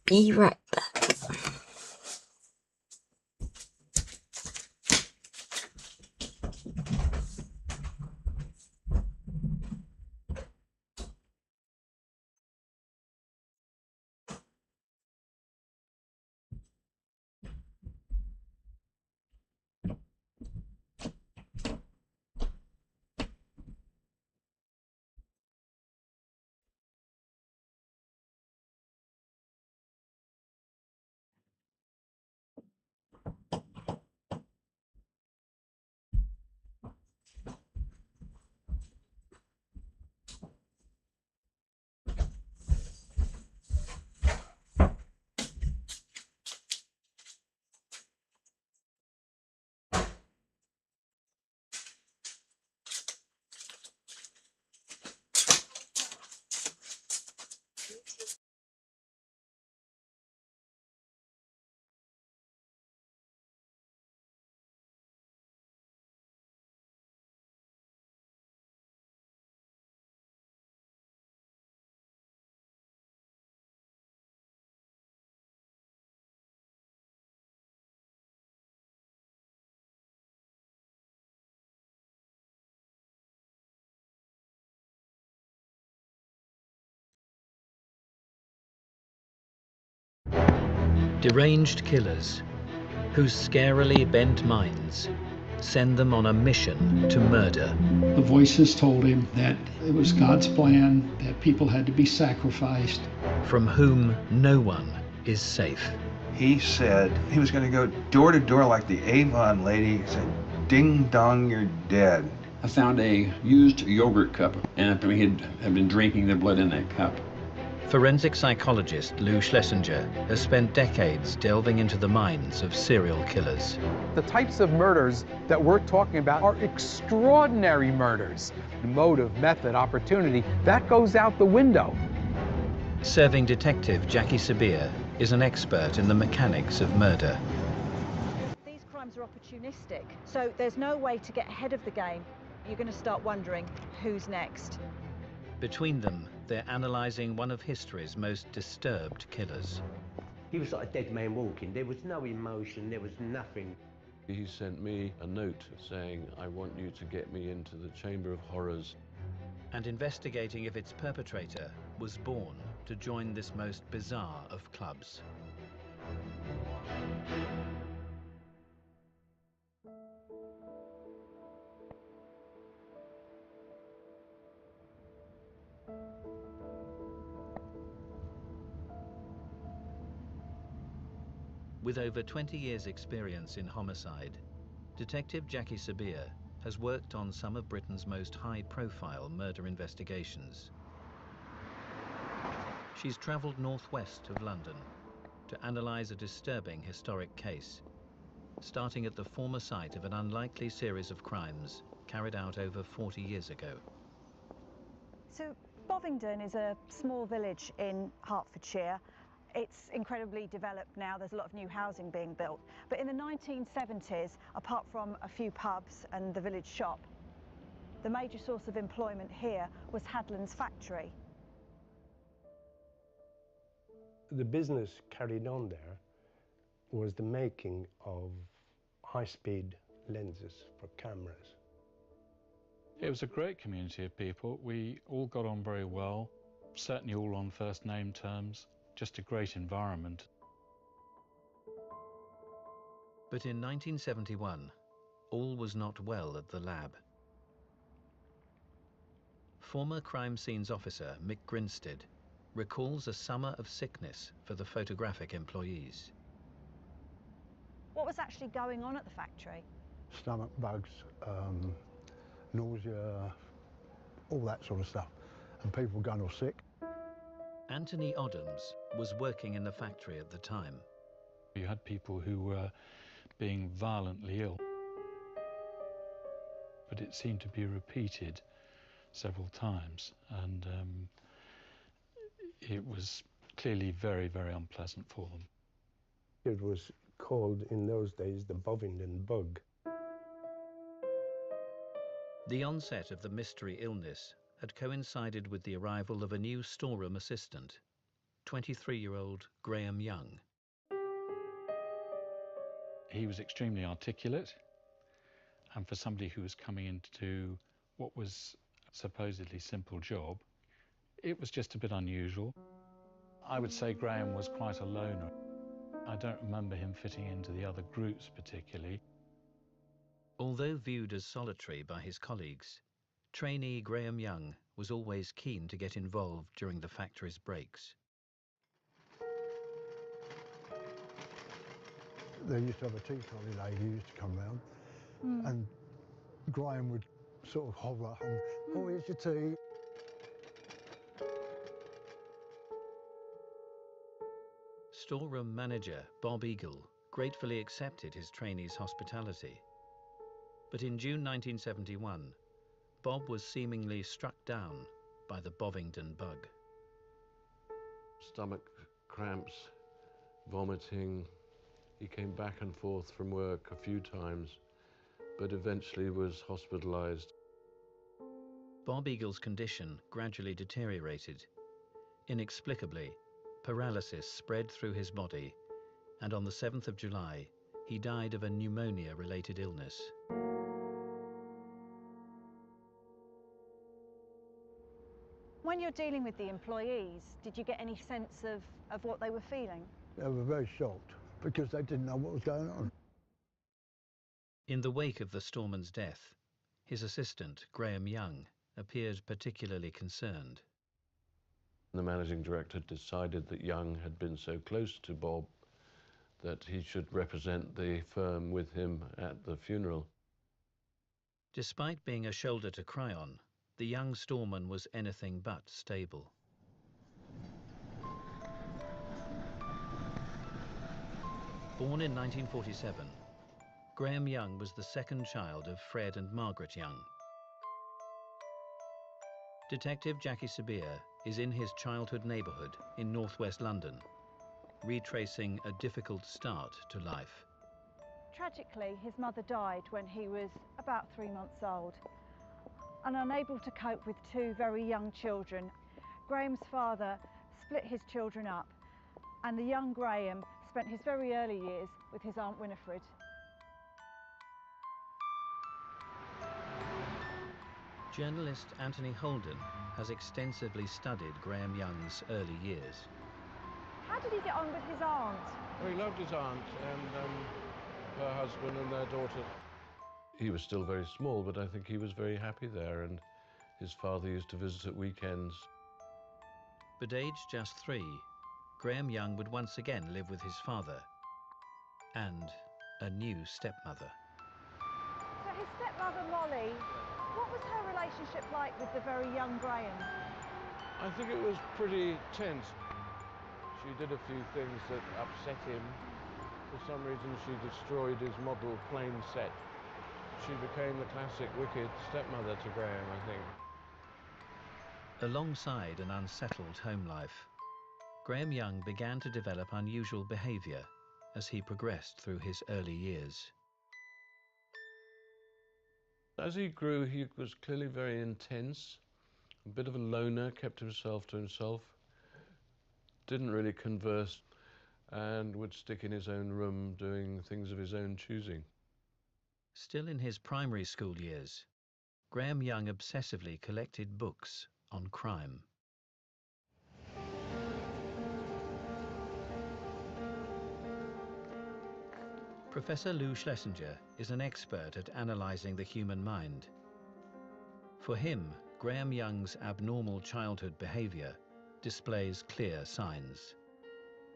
Be right back. Deranged killers, whose scarily bent minds send them on a mission to murder. The voices told him that it was God's plan, that people had to be sacrificed. From whom no one is safe. He said he was going to go door to door like the Avon lady. He said, "Ding dong, you're dead." I found a used yogurt cup, and he had been drinking the blood in that cup. Forensic psychologist Lou Schlesinger has spent decades delving into the minds of serial killers. The types of murders that we're talking about are extraordinary murders. The motive, method, opportunity, that goes out the window. Serving detective Jackie Sabir is an expert in the mechanics of murder. These crimes are opportunistic, so there's no way to get ahead of the game. You're going to start wondering who's next. Between them, they're analyzing one of history's most disturbed killers. He was like a dead man walking. There was no emotion, there was nothing. He sent me a note saying, I want you to get me into the Chamber of Horrors. And investigating if its perpetrator was born to join this most bizarre of clubs. With over 20 years' experience in homicide, Detective Jackie Sabir has worked on some of Britain's most high-profile murder investigations. She's travelled northwest of London to analyse a disturbing historic case, starting at the former site of an unlikely series of crimes carried out over 40 years ago. So Bovingdon is a small village in Hertfordshire. It's incredibly developed now, there's a lot of new housing being built. But in the 1970s, apart from a few pubs and the village shop, the major source of employment here was Hadland's factory. The business carried on there was the making of high-speed lenses for cameras. It was a great community of people. We all got on very well, certainly all on first name terms. Just a great environment. But in 1971, all was not well at the lab. Former crime scenes officer Mick Grinstead recalls a summer of sickness for the photographic employees. What was actually going on at the factory? Stomach bugs, nausea, all that sort of stuff, and people going all sick. Anthony Oddams was working in the factory at the time. You had people who were being violently ill, but it seemed to be repeated several times, and it was clearly very, very unpleasant for them. It was called in those days the Bovingdon bug. The onset of the mystery illness had coincided with the arrival of a new storeroom assistant, 23-year-old Graham Young. He was extremely articulate, and for somebody who was coming into what was a supposedly simple job, it was just a bit unusual. I would say Graham was quite a loner. I don't remember him fitting into the other groups particularly. Although viewed as solitary by his colleagues, trainee Graham Young was always keen to get involved during the factory's breaks. They used to have a tea trolley lady who used to come round, and Graham would sort of hover and, oh, here's your tea. Storeroom manager Bob Eagle gratefully accepted his trainee's hospitality. But in June 1971, Bob was seemingly struck down by the Bovingdon bug. Stomach cramps, vomiting. He came back and forth from work a few times, but eventually was hospitalized. Bob Eagle's condition gradually deteriorated. Inexplicably, paralysis spread through his body, and on the 7th of July, he died of a pneumonia-related illness. When you're dealing with the employees, did you get any sense of what they were feeling? They were very shocked because they didn't know what was going on. In the wake of the storeman's death, his assistant, Graham Young, appeared particularly concerned. The managing director decided that Young had been so close to Bob that he should represent the firm with him at the funeral. Despite being a shoulder to cry on, the young storeman was anything but stable. Born in 1947, Graham Young was the second child of Fred and Margaret Young. Detective Jackie Sabir is in his childhood neighbourhood in northwest London, retracing a difficult start to life. Tragically, his mother died when he was about 3 months old. And unable to cope with two very young children, Graham's father split his children up and the young Graham spent his very early years with his Aunt Winifred. Journalist Anthony Holden has extensively studied Graham Young's early years. How did he get on with his aunt? Well, he loved his aunt and her husband and their daughter. He was still very small, but I think he was very happy there, and his father used to visit at weekends. But aged just 3, Graham Young would once again live with his father and a new stepmother. So his stepmother Molly, what was her relationship like with the very young Graham? I think it was pretty tense. She did a few things that upset him. For some reason, she destroyed his model plane set. She became the classic wicked stepmother to Graham, I think. Alongside an unsettled home life, Graham Young began to develop unusual behaviour as he progressed through his early years. As he grew, he was clearly very intense, a bit of a loner, kept himself to himself, didn't really converse, and would stick in his own room doing things of his own choosing. Still in his primary school years, Graham Young obsessively collected books on crime. Professor Lou Schlesinger is an expert at analysing the human mind. For him, Graham Young's abnormal childhood behaviour displays clear signs.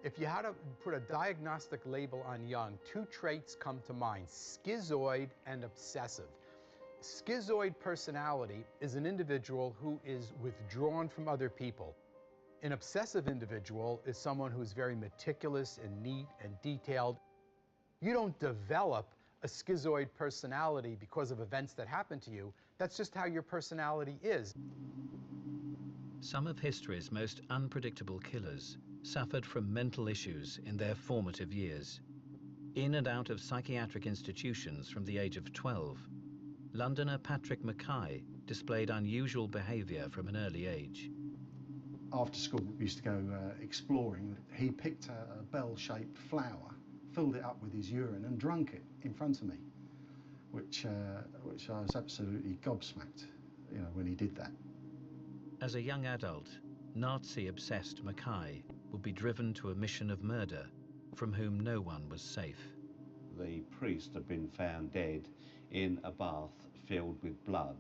If you had to put a diagnostic label on Young, 2 traits come to mind: schizoid and obsessive. Schizoid personality is an individual who is withdrawn from other people. An obsessive individual is someone who's very meticulous and neat and detailed. You don't develop a schizoid personality because of events that happen to you. That's just how your personality is. Some of history's most unpredictable killers suffered from mental issues in their formative years. In and out of psychiatric institutions from the age of 12, Londoner Patrick Mackay displayed unusual behaviour from an early age. After school, we used to go exploring. He picked a bell-shaped flower, filled it up with his urine and drunk it in front of me, which I was absolutely gobsmacked, when he did that. As a young adult, Nazi-obsessed Mackay would be driven to a mission of murder from whom no one was safe. The priest had been found dead in a bath filled with blood.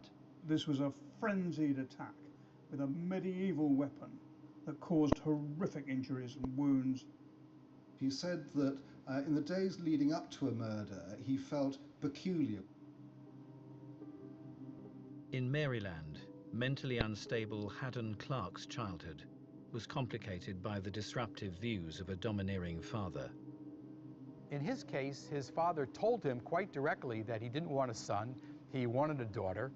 This was a frenzied attack with a medieval weapon that caused horrific injuries and wounds. He said that in the days leading up to a murder, he felt peculiar. In Maryland, mentally unstable Haddon Clark's childhood was complicated by the disruptive views of a domineering father. In his case, his father told him quite directly that he didn't want a son, he wanted a daughter.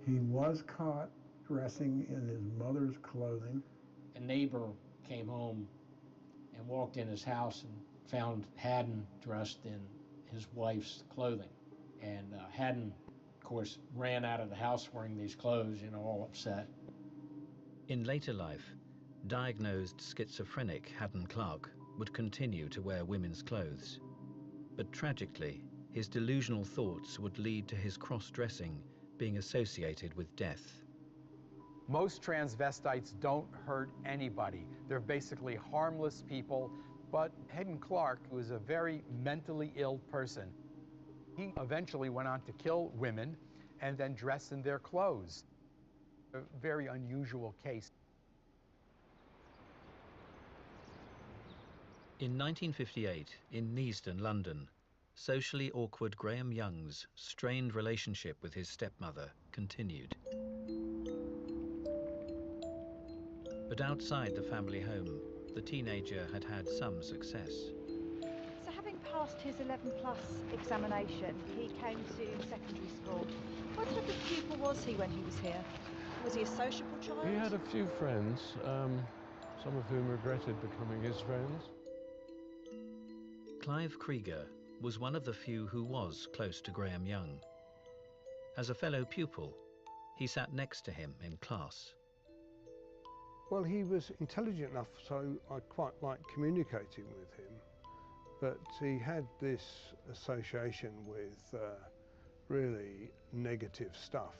He was caught dressing in his mother's clothing. A neighbor came home and walked in his house and found Haddon dressed in his wife's clothing. And Haddon, of course, ran out of the house wearing these clothes, all upset. In later life, diagnosed schizophrenic Haddon Clark would continue to wear women's clothes. But tragically, his delusional thoughts would lead to his cross-dressing being associated with death. Most transvestites don't hurt anybody. They're basically harmless people. But Haddon Clark was a very mentally ill person. He eventually went on to kill women and then dress in their clothes. A very unusual case. In 1958, in Neasden, London, socially awkward Graham Young's strained relationship with his stepmother continued. But outside the family home, the teenager had had some success. So having passed his 11+ examination, he came to secondary school. What type of pupil was he when he was here? Was he a sociable child? He had a few friends, some of whom regretted becoming his friends. Clive Krieger was one of the few who was close to Graham Young. As a fellow pupil, he sat next to him in class. Well, he was intelligent enough, so I quite liked communicating with him. But he had this association with really negative stuff.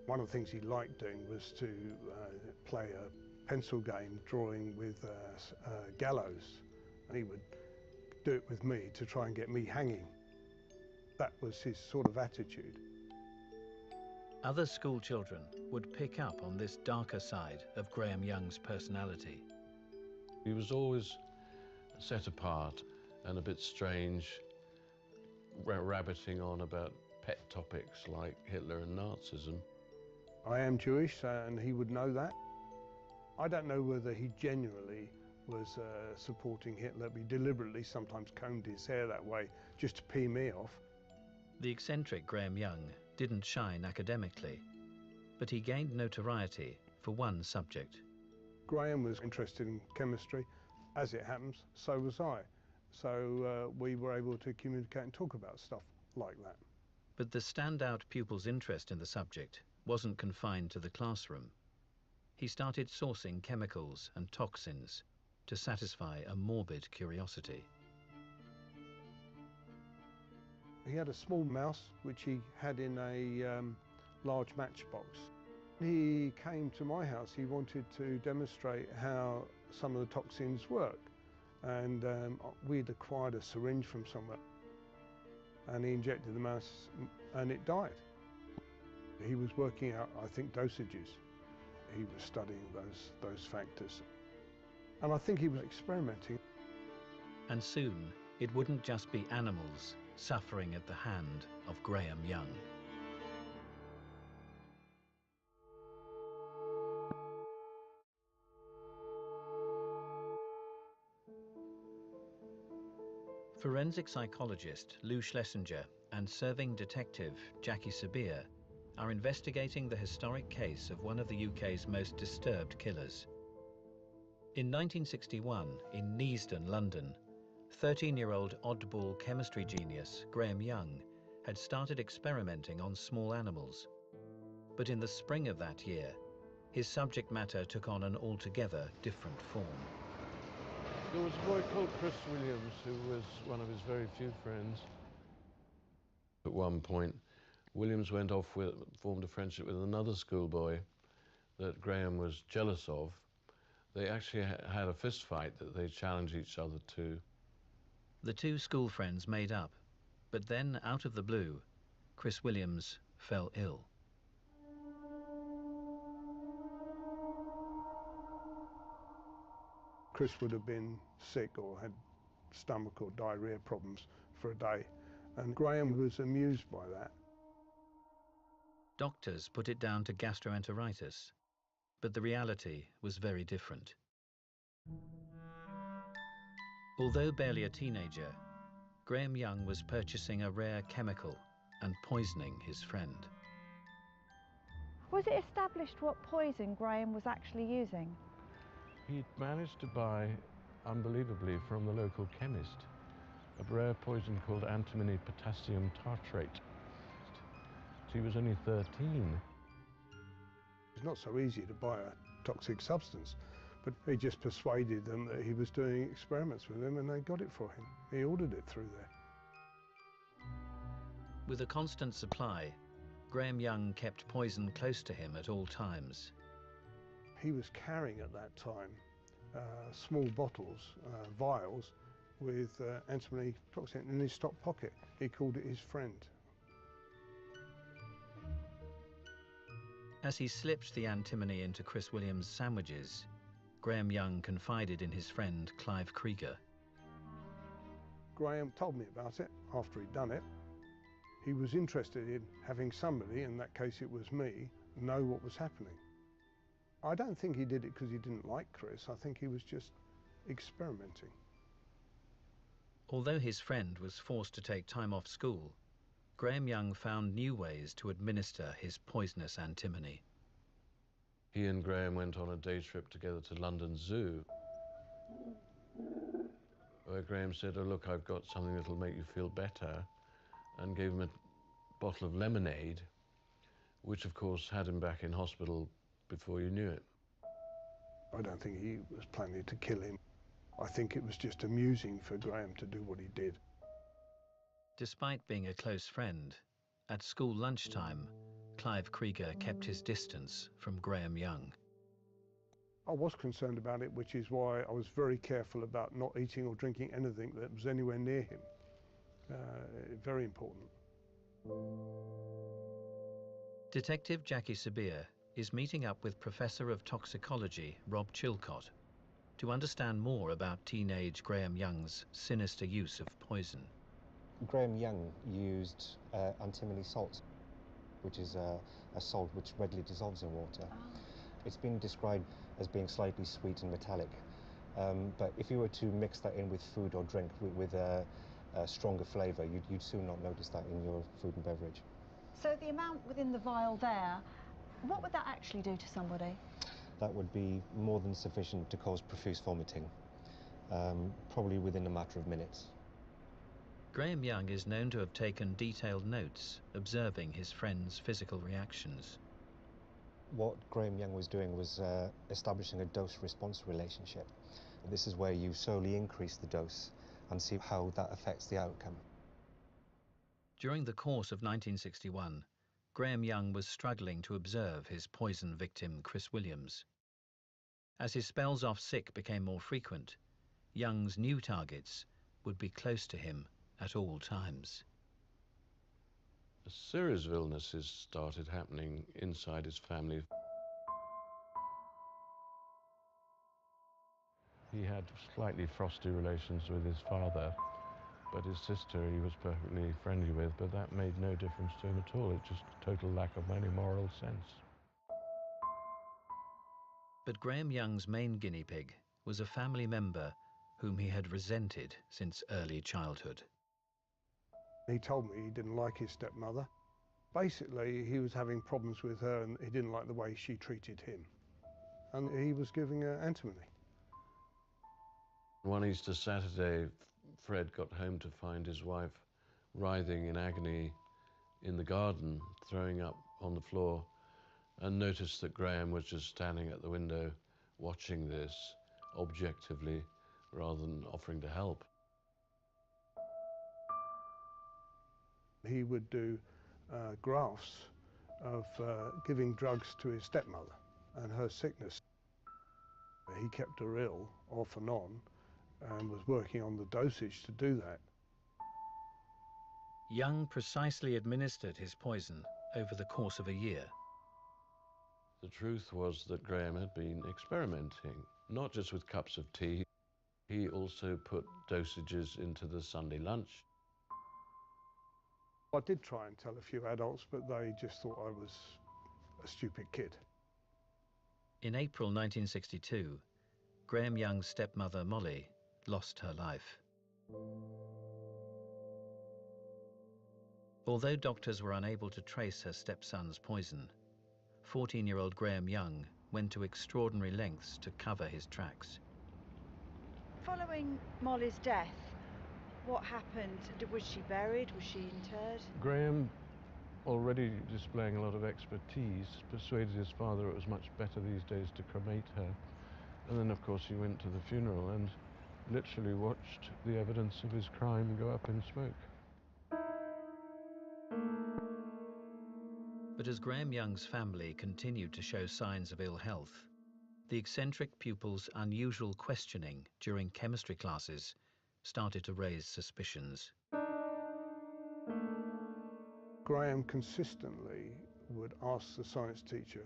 One of the things he liked doing was to play a pencil game drawing with gallows. And he would do it with me to try and get me hanging. That was his sort of attitude. Other school children would pick up on this darker side of Graham Young's personality. He was always set apart and a bit strange, rabbiting on about pet topics like Hitler and Nazism. I am Jewish, and he would know that. I don't know whether he genuinely was supporting Hitler, but he deliberately sometimes combed his hair that way just to pee me off. The eccentric Graham Young didn't shine academically, but he gained notoriety for one subject. Graham was interested in chemistry. As it happens, so was I. So we were able to communicate and talk about stuff like that. But the standout pupil's interest in the subject wasn't confined to the classroom. He started sourcing chemicals and toxins to satisfy a morbid curiosity. He had a small mouse which he had in a large matchbox. He came to my house. He wanted to demonstrate how some of the toxins work, and we'd acquired a syringe from somewhere, and he injected the mouse and it died. He was working out, I think, dosages. He was studying those factors, and I think he was experimenting. And soon it wouldn't just be animals suffering at the hand of Graham Young. Forensic psychologist Lou Schlesinger and serving detective Jackie Sabir are investigating the historic case of one of the UK's most disturbed killers. In 1961, in Neasden, London, 13-year-old oddball chemistry genius Graham Young had started experimenting on small animals. But in the spring of that year, his subject matter took on an altogether different form. There was a boy called Chris Williams who was one of his very few friends. At one point, Williams went off formed a friendship with another schoolboy that Graham was jealous of. They actually had a fist fight that they challenged each other to. The two school friends made up, but then, out of the blue, Chris Williams fell ill. Chris would have been sick or had stomach or diarrhea problems for a day, and Graham was amused by that. Doctors put it down to gastroenteritis, but the reality was very different. Although barely a teenager, Graham Young was purchasing a rare chemical and poisoning his friend. Was it established what poison Graham was actually using? He'd managed to buy, unbelievably, from the local chemist, a rare poison called antimony potassium tartrate. He was only 13. It's not so easy to buy a toxic substance, but he just persuaded them that he was doing experiments with them, and they got it for him. He ordered it through there. With a constant supply, Graham Young kept poison close to him at all times. He was carrying at that time small bottles, vials, with antimony toxin in his top pocket. He called it his friend. As he slipped the antimony into Chris Williams' sandwiches, Graham Young confided in his friend Clive Krieger. Graham told me about it after he'd done it. He was interested in having somebody, in that case it was me, know what was happening. I don't think he did it because he didn't like Chris. I think he was just experimenting. Although his friend was forced to take time off school, Graham Young found new ways to administer his poisonous antimony. He and Graham went on a day trip together to London Zoo, where Graham said, "Oh, look, I've got something that'll make you feel better," and gave him a bottle of lemonade, which of course had him back in hospital before you knew it. I don't think he was planning to kill him. I think it was just amusing for Graham to do what he did. Despite being a close friend, at school lunchtime, Clive Krieger kept his distance from Graham Young. I was concerned about it, which is why I was very careful about not eating or drinking anything that was anywhere near him. Very important. Detective Jackie Sabir is meeting up with Professor of Toxicology Rob Chilcott to understand more about teenage Graham Young's sinister use of poison. Graham Young used antimony salt, which is a salt which readily dissolves in water. It's been described as being slightly sweet and metallic, but if you were to mix that in with food or drink with a stronger flavour, you'd soon not notice that in your food and beverage. So the amount within the vial there, what would that actually do to somebody? That would be more than sufficient to cause profuse vomiting, probably within a matter of minutes. Graham Young is known to have taken detailed notes, observing his friend's physical reactions. What Graham Young was doing was establishing a dose-response relationship. This is where you slowly increase the dose and see how that affects the outcome. During the course of 1961, Graham Young was struggling to observe his poison victim, Chris Williams. As his spells off sick became more frequent, Young's new targets would be close to him at all times. A series of illnesses started happening inside his family. He had slightly frosty relations with his father, but his sister he was perfectly friendly with, but that made no difference to him at all. It's just a total lack of any moral sense. But Graham Young's main guinea pig was a family member whom he had resented since early childhood. He told me he didn't like his stepmother. Basically, he was having problems with her and he didn't like the way she treated him. And he was giving her antimony. One Easter Saturday, Fred got home to find his wife writhing in agony in the garden, throwing up on the floor, and noticed that Graham was just standing at the window watching this objectively rather than offering to help. He would do graphs of giving drugs to his stepmother and her sickness. He kept her ill off and on and was working on the dosage to do that. Young precisely administered his poison over the course of a year. The truth was that Graham had been experimenting, not just with cups of tea. He also put dosages into the Sunday lunch. I did try and tell a few adults, but they just thought I was a stupid kid. In April 1962, Graham Young's stepmother, Molly, lost her life. Although doctors were unable to trace her stepson's poison, 14-year-old Graham Young went to extraordinary lengths to cover his tracks. Following Molly's death, what happened? Was she buried? Was she interred? Graham, already displaying a lot of expertise, persuaded his father it was much better these days to cremate her. And then, of course, he went to the funeral and literally watched the evidence of his crime go up in smoke. But as Graham Young's family continued to show signs of ill health, the eccentric pupil's unusual questioning during chemistry classes started to raise suspicions. Graham consistently would ask the science teacher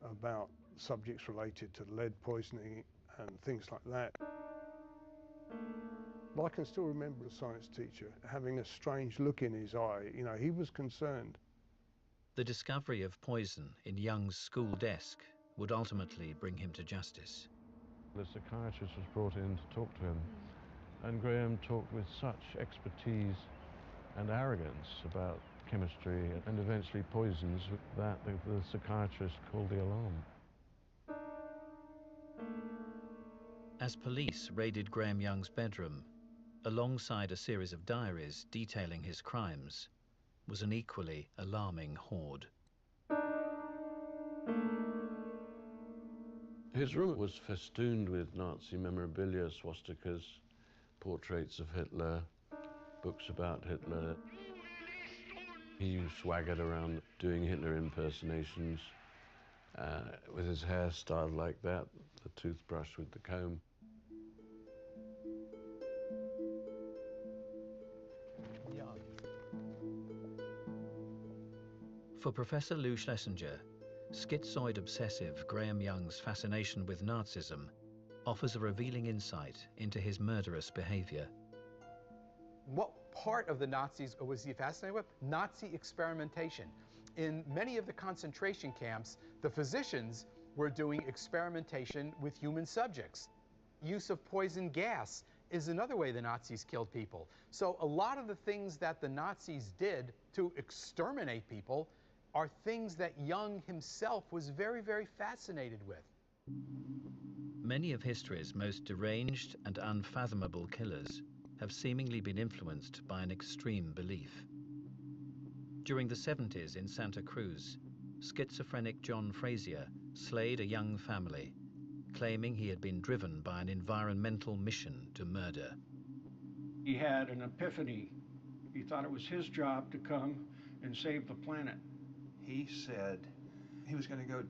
about subjects related to lead poisoning and things like that. But I can still remember the science teacher having a strange look in his eye. You know, he was concerned. The discovery of poison in Young's school desk would ultimately bring him to justice. The psychiatrist was brought in to talk to him, and Graham talked with such expertise and arrogance about chemistry and eventually poisons that the psychiatrist called the alarm. As police raided Graham Young's bedroom, alongside a series of diaries detailing his crimes, was an equally alarming hoard. His room was festooned with Nazi memorabilia, swastikas, portraits of Hitler, books about Hitler. He swaggered around doing Hitler impersonations with his hair styled like that, the toothbrush with the comb. For Professor Lou Schlesinger, schizoid obsessive Graham Young's fascination with Nazism offers a revealing insight into his murderous behavior. What part of the Nazis was he fascinated with? Nazi experimentation. In many of the concentration camps, the physicians were doing experimentation with human subjects. Use of poison gas is another way the Nazis killed people. So a lot of the things that the Nazis did to exterminate people are things that Young himself was very, very fascinated with. Many of history's most deranged and unfathomable killers have seemingly been influenced by an extreme belief. During the 70s in Santa Cruz, schizophrenic John Frazier slayed a young family, claiming he had been driven by an environmental mission to murder. He had an epiphany. He thought it was his job to come and save the planet. He said he was going to go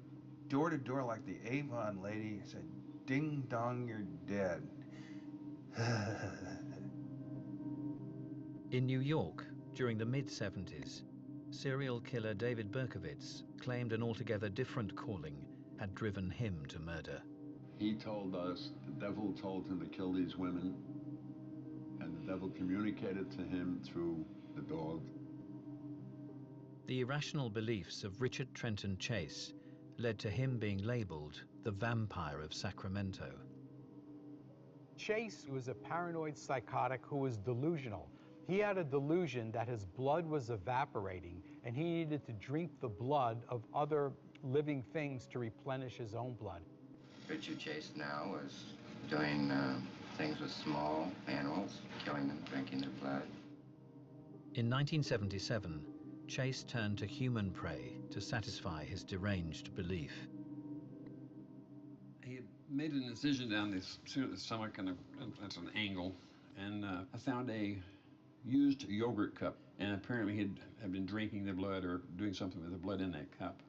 door to door like the Avon lady, said, "Ding dong, you're dead." In New York, during the mid-70s, serial killer David Berkowitz claimed an altogether different calling had driven him to murder. He told us the devil told him to kill these women, and the devil communicated to him through the dog. The irrational beliefs of Richard Trenton Chase led to him being labeled the Vampire of Sacramento. Chase was a paranoid psychotic who was delusional. He had a delusion that his blood was evaporating and he needed to drink the blood of other living things to replenish his own blood. Richard Chase now is doing things with small animals, killing them, drinking their blood. In 1977, Chase turned to human prey to satisfy his deranged belief. He had made an incision down the stomach, and that's an angle, and I found a used yogurt cup, and apparently he had been drinking the blood or doing something with the blood in that cup.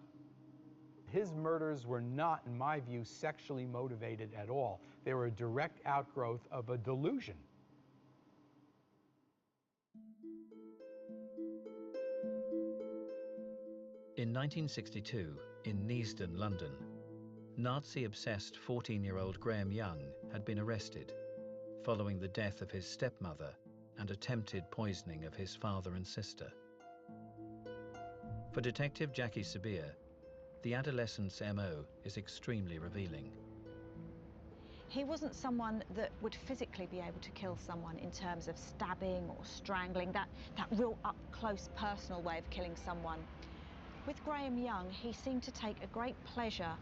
His murders were not, in my view, sexually motivated at all. They were a direct outgrowth of a delusion. In 1962, in Neasden, London, Nazi-obsessed 14-year-old Graham Young had been arrested following the death of his stepmother and attempted poisoning of his father and sister. For Detective Jackie Sabir, the adolescent's MO is extremely revealing. He wasn't someone that would physically be able to kill someone in terms of stabbing or strangling, that real up-close personal way of killing someone. With Graham Young, he seemed to take a great pleasure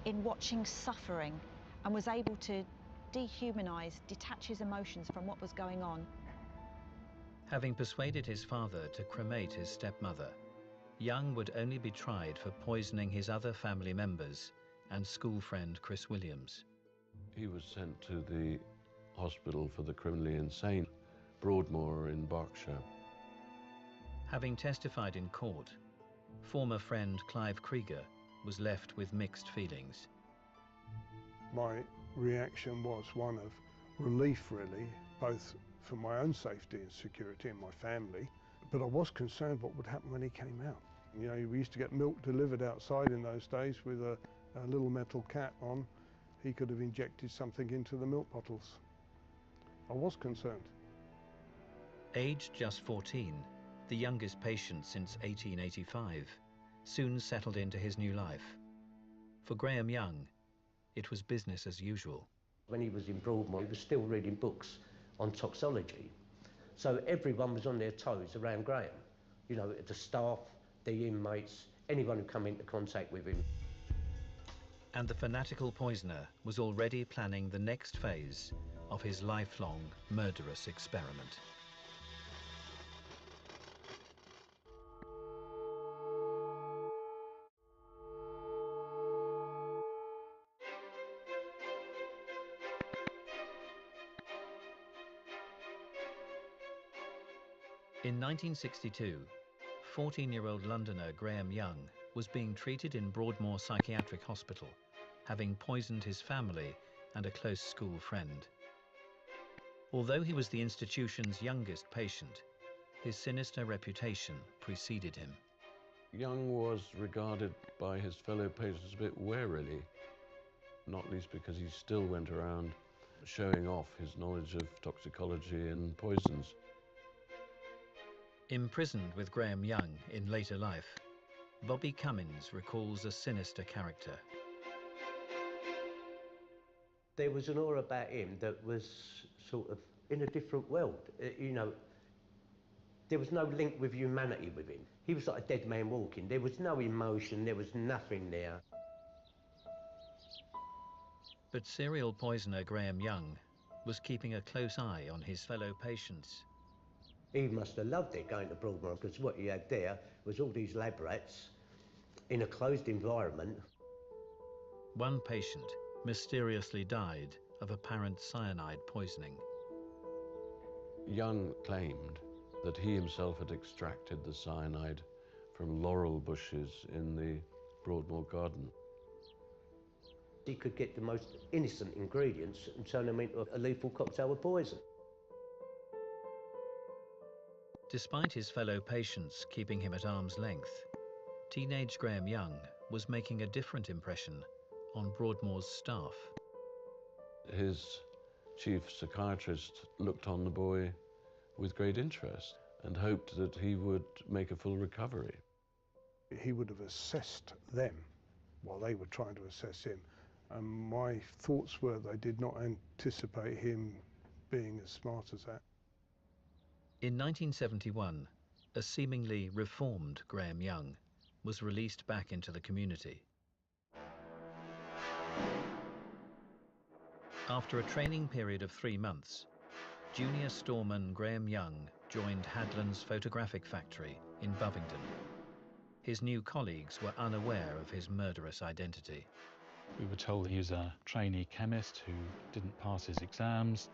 in watching suffering and was able to dehumanize, detach his emotions from what was going on. Having persuaded his father to cremate his stepmother, Young would only be tried for poisoning his other family members and school friend Chris Williams. He was sent to the hospital for the criminally insane, Broadmoor in Berkshire. Having testified in court, former friend Clive Krieger was left with mixed feelings. My reaction was one of relief, really, both for my own safety and security and my family, but I was concerned what would happen when he came out. You know, we used to get milk delivered outside in those days with a little metal cap on. He could have injected something into the milk bottles. I was concerned. Aged just 14, the youngest patient since 1885, soon settled into his new life. For Graham Young, it was business as usual. When he was in Broadmoor, he was still reading books on toxology. So everyone was on their toes around Graham. You know, the staff, the inmates, anyone who come into contact with him. And the fanatical poisoner was already planning the next phase of his lifelong murderous experiment. In 1962, 14-year-old Londoner Graham Young was being treated in Broadmoor Psychiatric Hospital, having poisoned his family and a close school friend. Although he was the institution's youngest patient, his sinister reputation preceded him. Young was regarded by his fellow patients a bit warily, not least because he still went around showing off his knowledge of toxicology and poisons. Imprisoned with Graham Young in later life, Bobby Cummins recalls a sinister character. There was an aura about him that was sort of in a different world. You know, there was no link with humanity with him. He was like a dead man walking. There was no emotion, there was nothing there. But serial poisoner Graham Young was keeping a close eye on his fellow patients. He must have loved it going to Broadmoor, because what he had there was all these lab rats in a closed environment. One patient mysteriously died of apparent cyanide poisoning. Young claimed that he himself had extracted the cyanide from laurel bushes in the Broadmoor garden. He could get the most innocent ingredients and turn them into a lethal cocktail of poison. Despite his fellow patients keeping him at arm's length, teenage Graham Young was making a different impression on Broadmoor's staff. His chief psychiatrist looked on the boy with great interest and hoped that he would make a full recovery. He would have assessed them while they were trying to assess him. And my thoughts were they did not anticipate him being as smart as that. In 1971, a seemingly reformed Graham Young was released back into the community. After a training period of 3 months, junior storeman Graham Young joined Hadland's photographic factory in Bovingdon. His new colleagues were unaware of his murderous identity. We were told he was a trainee chemist who didn't pass his exams,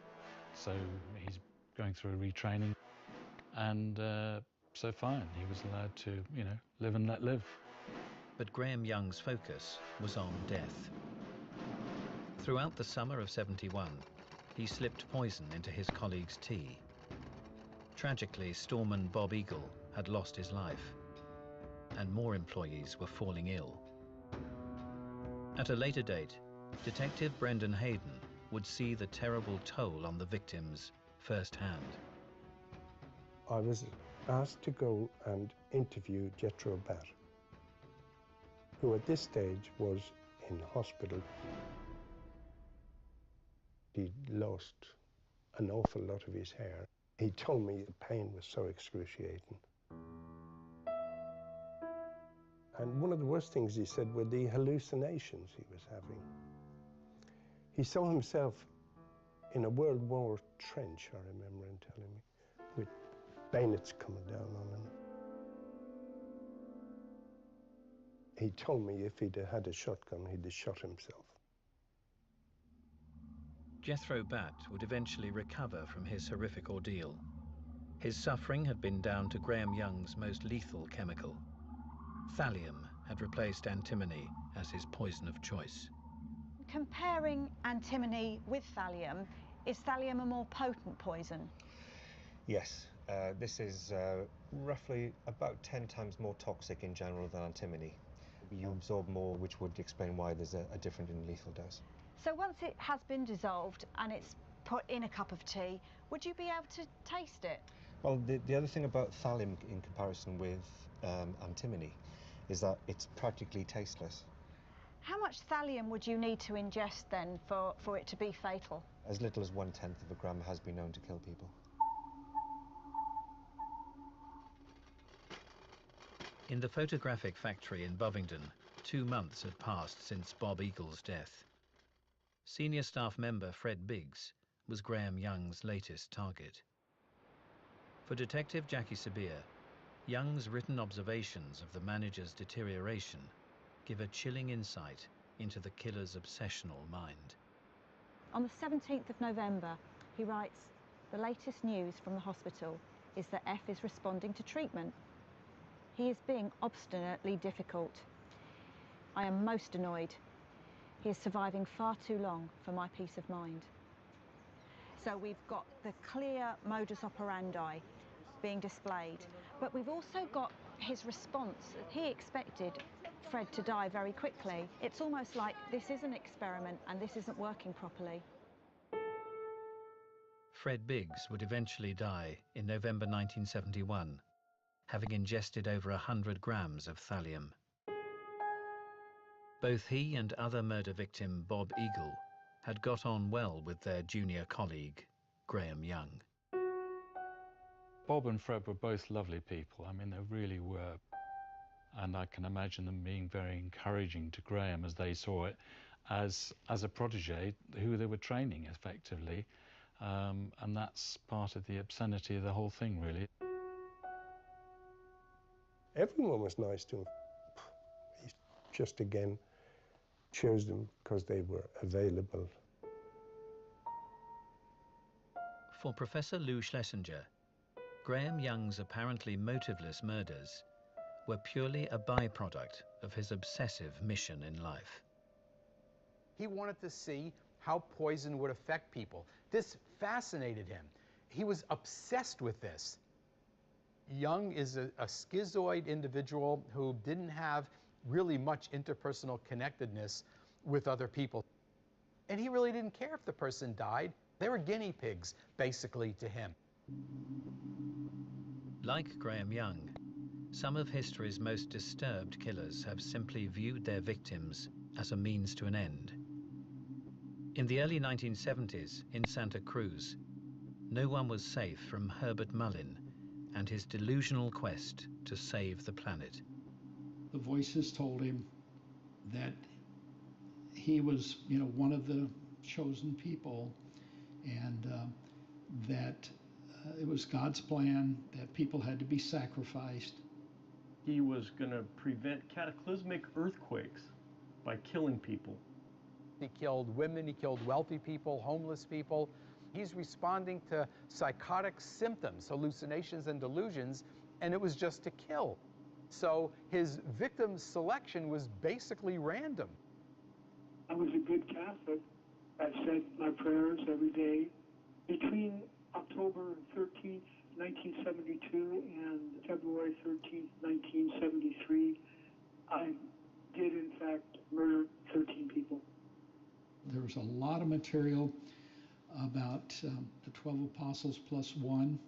so he's going through a retraining. And so fine, he was allowed to, you know, live and let live. But Graham Young's focus was on death. Throughout the summer of '71, he slipped poison into his colleague's tea. Tragically, storeman Bob Eagle had lost his life, and more employees were falling ill. At a later date, Detective Brendan Hayden would see the terrible toll on the victims firsthand. I was asked to go and interview Jethro Batt, who at this stage was in hospital. He'd lost an awful lot of his hair. He told me the pain was so excruciating. And one of the worst things he said were the hallucinations he was having. He saw himself in a World War trench, I remember him telling me, with bayonets coming down on him. He told me if he'd had a shotgun, he'd have shot himself. Jethro Batt would eventually recover from his horrific ordeal. His suffering had been down to Graham Young's most lethal chemical. Thallium had replaced antimony as his poison of choice. Comparing antimony with thallium, is thallium a more potent poison? Yes, this is roughly about 10 times more toxic in general than antimony. You absorb more, which would explain why there's a different and lethal dose. So once it has been dissolved and it's put in a cup of tea, would you be able to taste it? Well, the other thing about thallium in comparison with antimony is that it's practically tasteless. How much thallium would you need to ingest then for it to be fatal? As little as 1/10 of a gram has been known to kill people. In the photographic factory in Bovingdon, 2 months had passed since Bob Eagle's death. Senior staff member Fred Biggs was Graham Young's latest target. For Detective Jackie Sabir, Young's written observations of the manager's deterioration give a chilling insight into the killer's obsessional mind. On the 17th of November, he writes, "The latest news from the hospital is that F is responding to treatment. He is being obstinately difficult. I am most annoyed. He is surviving far too long for my peace of mind. So we've got the clear modus operandi being displayed, but we've also got his response. He expected Fred to die very quickly. It's almost like this is an experiment and this isn't working properly. Fred Biggs would eventually die in November 1971, having ingested over 100 grams of thallium. Both he and other murder victim Bob Eagle had got on well with their junior colleague, Graham Young. Bob and Fred were both lovely people. I mean, they really were. And I can imagine them being very encouraging to Graham as they saw it as a protege who they were training effectively. And that's part of the obscenity of the whole thing, really. Everyone was nice to him. He just again chose them because they were available. For Professor Lou Schlesinger, Graham Young's apparently motiveless murders were purely a byproduct of his obsessive mission in life. He wanted to see how poison would affect people. This fascinated him. He was obsessed with this. Young is a schizoid individual who didn't have really much interpersonal connectedness with other people. And he really didn't care if the person died. They were guinea pigs, basically, to him. Like Graham Young, some of history's most disturbed killers have simply viewed their victims as a means to an end. In the early 1970s, in Santa Cruz, no one was safe from Herbert Mullin and his delusional quest to save the planet. The voices told him that he was, one of the chosen people, and that it was God's plan that people had to be sacrificed. He was going to prevent cataclysmic earthquakes by killing people. He killed women, he killed wealthy people, homeless people. He's responding to psychotic symptoms, hallucinations and delusions, and it was just to kill. So his victim selection was basically random. I was a good Catholic. I said my prayers every day. Between October 13th, 1972 and February 13th, 1973, I did in fact murder 13 people. There was a lot of material about the 12 apostles plus one,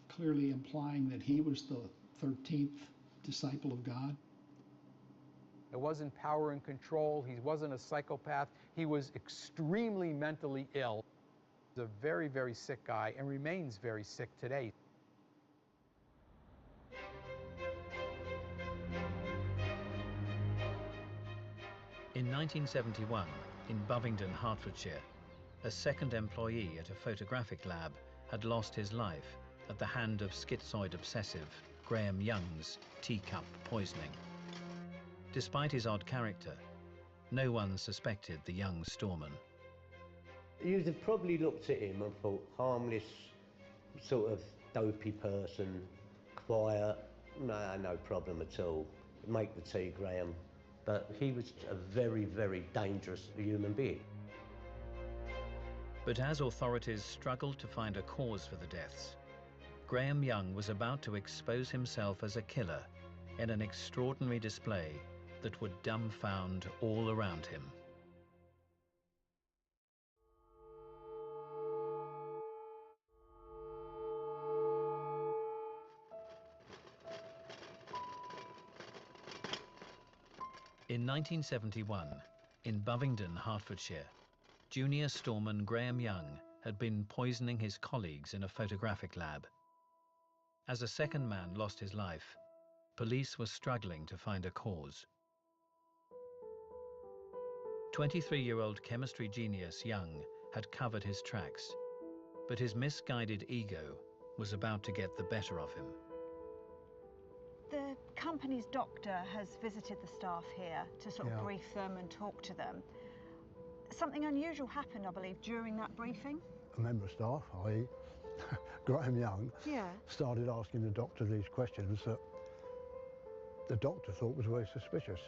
clearly implying that he was the 13th disciple of God. It wasn't power and control. He wasn't a psychopath. He was extremely mentally ill. He's a very, very sick guy and remains very sick today. In 1971, in Bovingdon, Hertfordshire, a second employee at a photographic lab had lost his life at the hand of schizoid obsessive Graham Young's teacup poisoning. Despite his odd character, no one suspected the young Storman. You'd have probably looked at him and thought, harmless, sort of dopey person, quiet, no problem at all. Make the tea, Graham. But he was a very, very dangerous human being. But as authorities struggled to find a cause for the deaths, Graham Young was about to expose himself as a killer in an extraordinary display that would dumbfound all around him. In 1971, in Bovingdon, Hertfordshire, junior storeman Graham Young had been poisoning his colleagues in a photographic lab. As a second man lost his life, police were struggling to find a cause. 23-year-old chemistry genius Young had covered his tracks, but his misguided ego was about to get the better of him. The company's doctor has visited the staff here to sort of brief them and talk to them. Something unusual happened, I believe, during that briefing? A member of staff, i.e. Graham Young Yeah. started asking the doctor these questions that the doctor thought was very suspicious.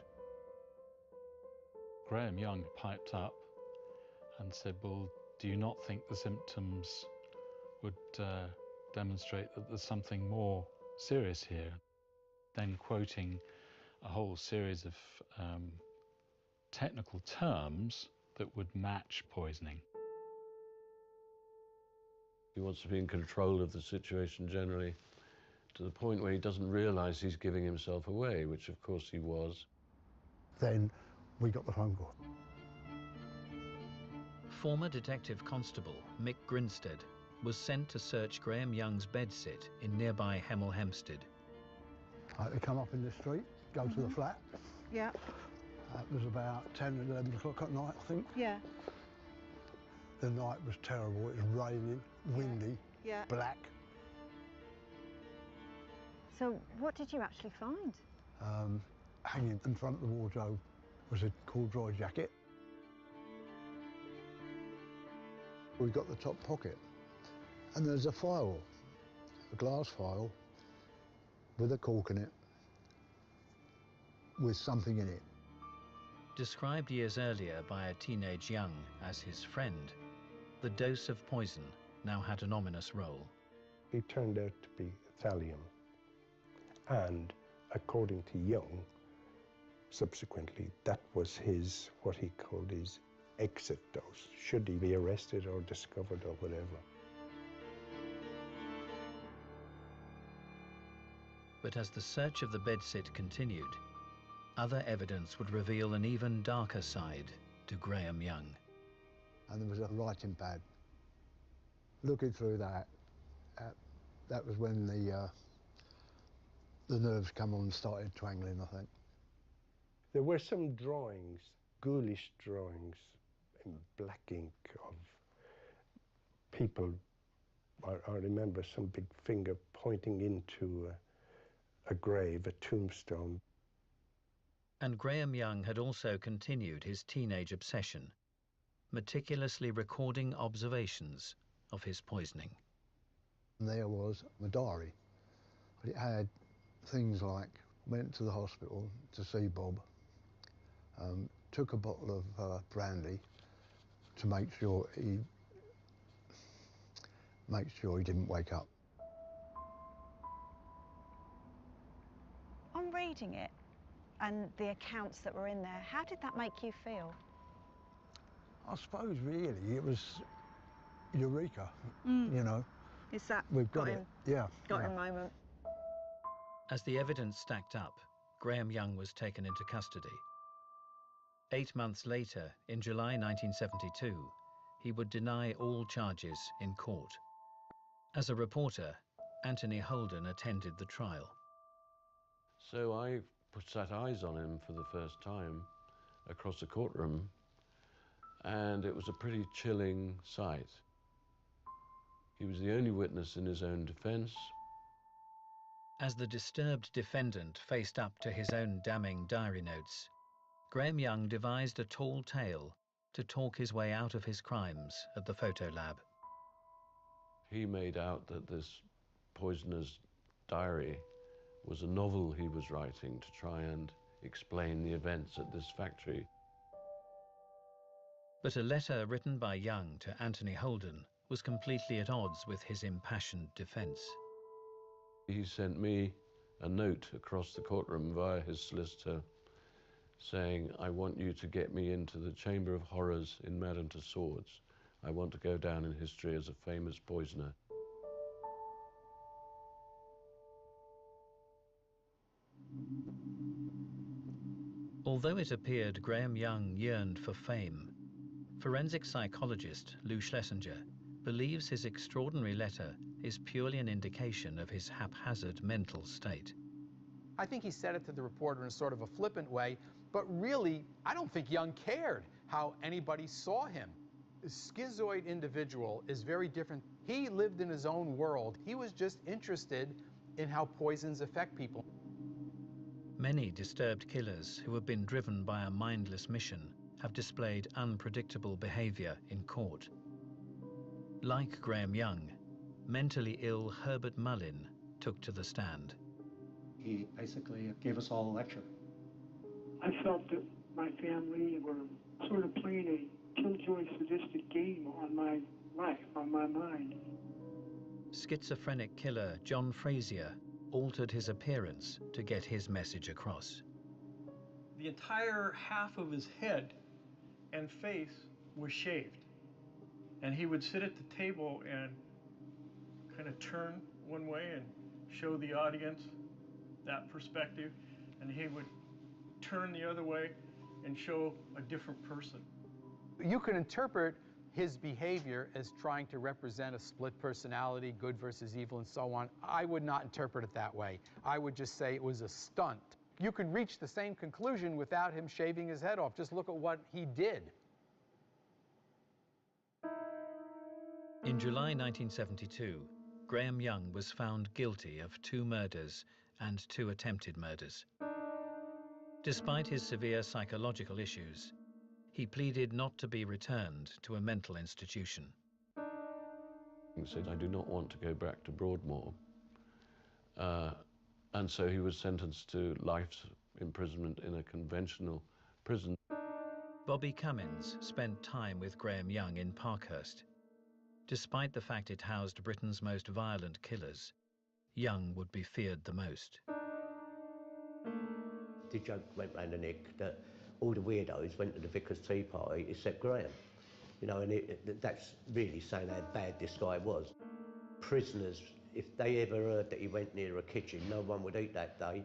Graham Young piped up and said, well, do you not think the symptoms would demonstrate that there's something more serious here? Then quoting a whole series of technical terms that would match poisoning. He wants to be in control of the situation generally, to the point where he doesn't realise he's giving himself away, which of course he was. Then we got the phone call. Former Detective Constable Mick Grinstead was sent to search Graham Young's bedsit in nearby Hemel Hempstead. I had to come up in the street, go to the flat. Yeah. It was about 10, 11 o'clock at night, I think. Yeah. The night was terrible. It was raining, windy, Yeah. black. So what did you actually find? Hanging in front of the wardrobe was a corduroy jacket. We got the top pocket, and there's a file, a glass file, with a cork in it, with something in it. Described years earlier by a teenage Young as his friend, the dose of poison now had an ominous role. It turned out to be thallium, and according to Young, subsequently, that was his, what he called his exit dose, should he be arrested or discovered or whatever. But as the search of the bedsit continued, other evidence would reveal an even darker side to Graham Young. And there was a writing pad. Looking through that, that was when the nerves come on and started twangling, I think. There were some drawings, ghoulish drawings in black ink of people. I remember some big finger pointing into a grave, a tombstone. And Graham Young had also continued his teenage obsession, meticulously recording observations of his poisoning. And there was my diary. It had things like, went to the hospital to see Bob, took a bottle of brandy to make sure he didn't wake up. On reading it and the accounts that were in there, how did that make you feel? I suppose really it was eureka, Mm. you know. Is that We've got it. Yeah. Got yeah. him moment. As the evidence stacked up, Graham Young was taken into custody. 8 months later, in July 1972, he would deny all charges in court. As a reporter, Anthony Holden attended the trial. So I sat eyes on him for the first time across the courtroom, and it was a pretty chilling sight. He was the only witness in his own defense. As the disturbed defendant faced up to his own damning diary notes, Graham Young devised a tall tale to talk his way out of his crimes at the photo lab. He made out that this poisoner's diary was a novel he was writing to try and explain the events at this factory. But a letter written by Young to Anthony Holden was completely at odds with his impassioned defense. He sent me a note across the courtroom via his solicitor saying, I want you to get me into the Chamber of Horrors in Madame Tussauds. I want to go down in history as a famous poisoner. Although it appeared Graham Young yearned for fame, forensic psychologist Lou Schlesinger believes his extraordinary letter is purely an indication of his haphazard mental state. I think he said it to the reporter in sort of a flippant way, but really, I don't think Young cared how anybody saw him. A schizoid individual is very different. He lived in his own world. He was just interested in how poisons affect people. Many disturbed killers who have been driven by a mindless mission have displayed unpredictable behavior in court. Like Graham Young, mentally ill Herbert Mullin took to the stand. He basically gave us all a lecture. I felt that my family were sort of playing a killjoy sadistic game on my life, on my mind. Schizophrenic killer John Frazier altered his appearance to get his message across. The entire half of his head and face was shaved. And he would sit at the table and kind of turn one way and show the audience that perspective, and he would turn the other way and show a different person. You can interpret his behavior as trying to represent a split personality, good versus evil, and so on. I would not interpret it that way. I would just say it was a stunt. You can reach the same conclusion without him shaving his head off. Just look at what he did. In July 1972, Graham Young was found guilty of 2 murders and 2 attempted murders. Despite his severe psychological issues, he pleaded not to be returned to a mental institution. He said, "I do not want to go back to Broadmoor." And so he was sentenced to life's imprisonment in a conventional prison. Bobby Cummins spent time with Graham Young in Parkhurst. Despite the fact it housed Britain's most violent killers, Young would be feared the most. The joke went round the neck that all the weirdos went to the Vicar's tea party except Graham. You know, and that's really saying how bad this guy was. Prisoners, if they ever heard that he went near a kitchen, no one would eat that day.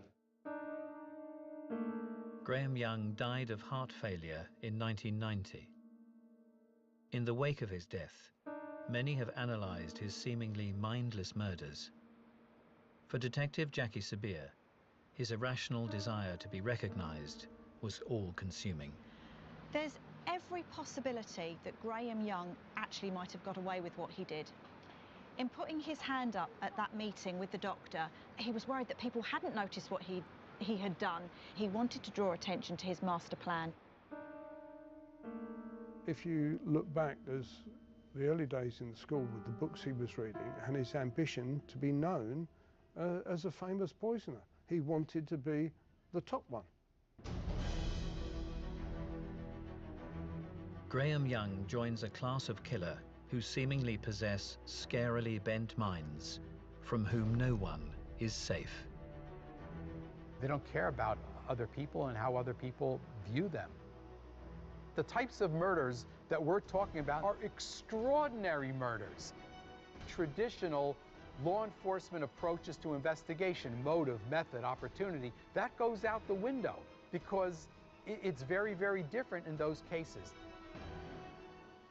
Graham Young died of heart failure in 1990. In the wake of his death, many have analysed his seemingly mindless murders. For Detective Jackie Sabir, his irrational desire to be recognised was all-consuming. There's every possibility that Graham Young actually might have got away with what he did. In putting his hand up at that meeting with the doctor, he was worried that people hadn't noticed what he had done. He wanted to draw attention to his master plan. If you look back, there's the early days in the school with the books he was reading and his ambition to be known as a famous poisoner. He wanted to be the top one. Graham Young joins a class of killer who seemingly possess scarily bent minds, from whom no one is safe. They don't care about other people and how other people view them. The types of murders that we're talking about are extraordinary murders. Traditional law enforcement approaches to investigation, motive, method, opportunity, that goes out the window because it's very, very different in those cases.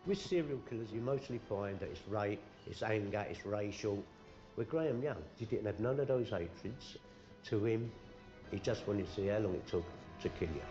With serial killers, you mostly find that it's rape, it's anger, it's racial. With Graham Young, he didn't have none of those hatreds. To him, he just wanted to see how long it took to kill you.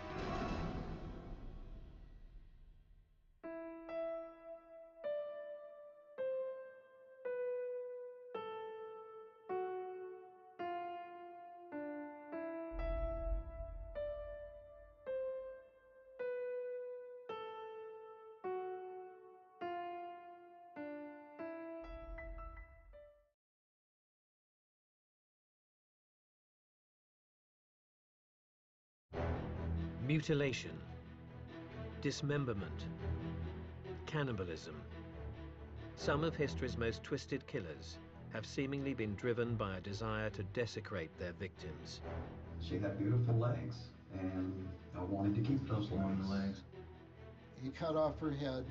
Mutilation, dismemberment, cannibalism. Some of history's most twisted killers have seemingly been driven by a desire to desecrate their victims. She had beautiful legs, and I wanted to keep those long legs. He cut off her head.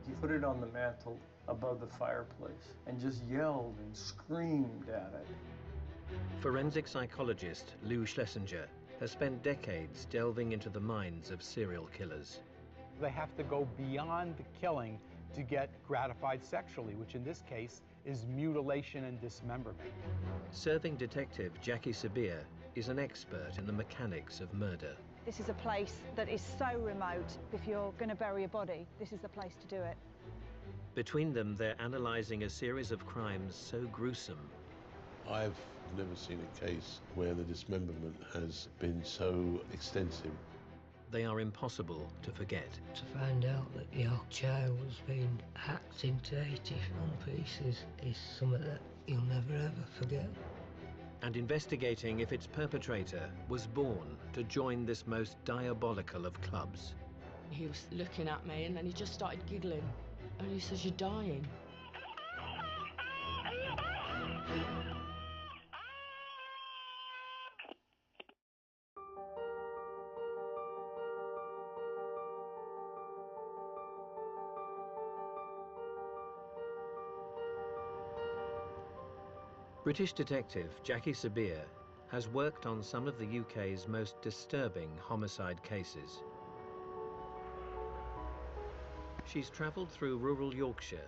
He put it on the mantle above the fireplace and just yelled and screamed at it. Forensic psychologist Lou Schlesinger has spent decades delving into the minds of serial killers. They have to go beyond the killing to get gratified sexually, which in this case is mutilation and dismemberment. Serving detective Jackie Sabir is an expert in the mechanics of murder. This is a place that is so remote. If you're going to bury a body, this is the place to do it. Between them, they're analysing a series of crimes so gruesome. I've never seen a case where the dismemberment has been so extensive. they are impossible to forget. To find out that your child was being hacked into 81 pieces is something that you'll never ever forget. And investigating if its perpetrator was born to join this most diabolical of clubs. He was looking at me and then he just started giggling. And he says, "You're dying." British detective Jackie Sabir has worked on some of the UK's most disturbing homicide cases. She's travelled through rural Yorkshire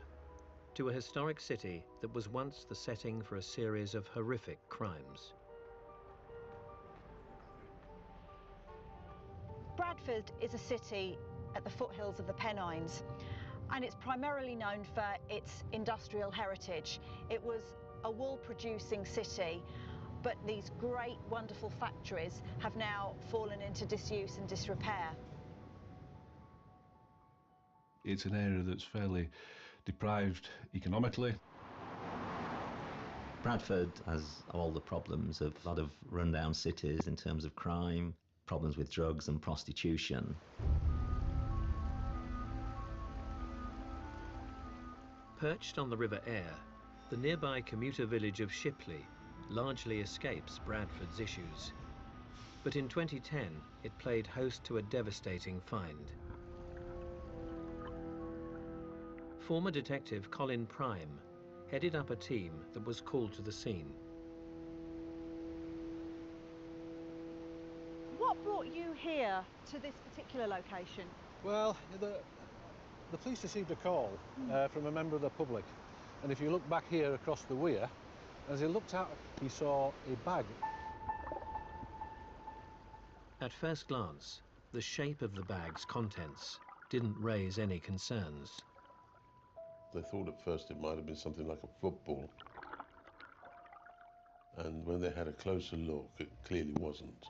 to a historic city that was once the setting for a series of horrific crimes. Bradford is a city at the foothills of the Pennines, and it's primarily known for its industrial heritage. It was a wool-producing city, but these great, wonderful factories have now fallen into disuse and disrepair. It's an area that's fairly deprived economically. Bradford has all the problems of a lot of rundown cities in terms of crime, problems with drugs and prostitution. Perched on the River Aire, the nearby commuter village of Shipley largely escapes Bradford's issues. But in 2010, it played host to a devastating find. Former detective Colin Prime headed up a team that was called to the scene. What brought you here to this particular location? Well, the police received a call from a member of the public, and if you look back here across the weir, as he looked out, he saw a bag. At first glance, the shape of the bag's contents didn't raise any concerns. They thought at first it might have been something like a football. And when they had a closer look, it clearly wasn't.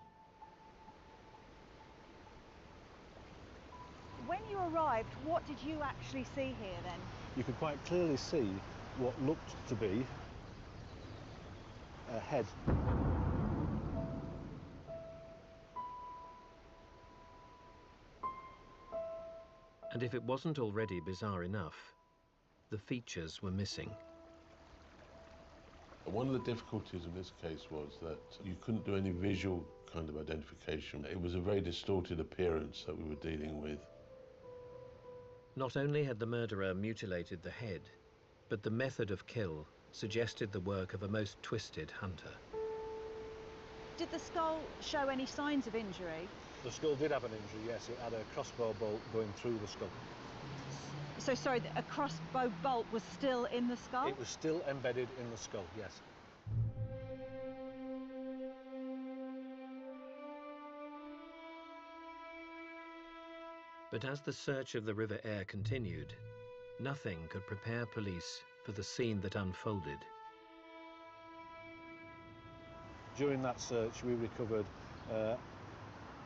When you arrived, what did you actually see here then? You could quite clearly see what looked to be a head. And if it wasn't already bizarre enough, the features were missing. One of the difficulties in this case was that you couldn't do any visual kind of identification. It was a very distorted appearance that we were dealing with. Not only had the murderer mutilated the head, but the method of kill suggested the work of a most twisted hunter. Did the skull show any signs of injury? The skull did have an injury, yes. It had a crossbow bolt going through the skull. So sorry, a crossbow bolt was still in the skull? It was still embedded in the skull, yes. But as the search of the River Aire continued, nothing could prepare police for the scene that unfolded. During that search, we recovered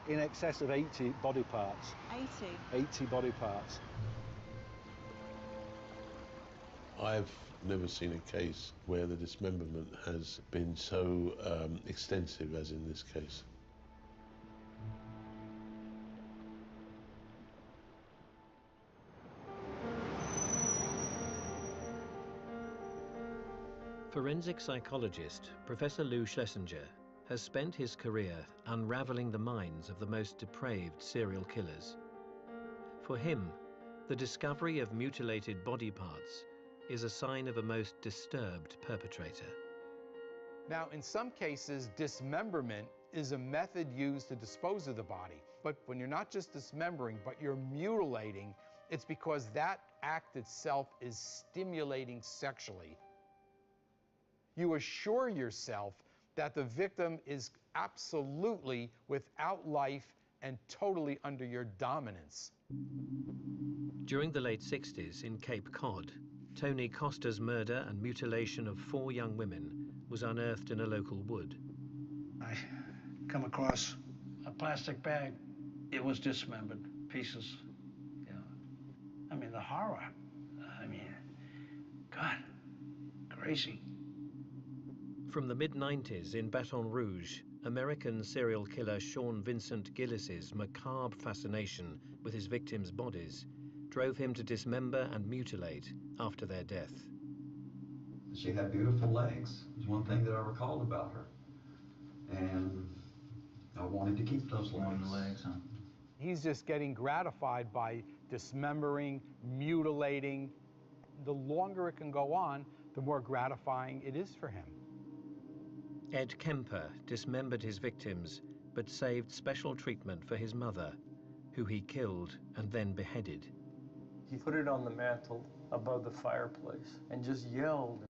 in excess of 80 body parts. 80? 80 body parts. I've never seen a case where the dismemberment has been so extensive as in this case. Forensic psychologist Professor Lou Schlesinger has spent his career unraveling the minds of the most depraved serial killers. For him, the discovery of mutilated body parts is a sign of a most disturbed perpetrator. Now, in some cases, dismemberment is a method used to dispose of the body. But when you're not just dismembering, but you're mutilating, it's because that act itself is stimulating sexually. You assure yourself that the victim is absolutely without life and totally under your dominance. During the late 60s in Cape Cod, Tony Costa's murder and mutilation of 4 young women was unearthed in a local wood. I come across a plastic bag it was dismembered, pieces. You know, I mean, the horror. I mean, God, crazy. From the mid-90s in Baton Rouge, American serial killer Sean Vincent Gillis's macabre fascination with his victims' bodies drove him to dismember and mutilate after their death. She had beautiful legs, is one thing that I recalled about her. And I wanted to keep those legs. He's just getting gratified by dismembering, mutilating. The longer it can go on, the more gratifying it is for him. Ed Kemper dismembered his victims, but saved special treatment for his mother, who he killed and then beheaded. He put it on the mantle above the fireplace and just yelled.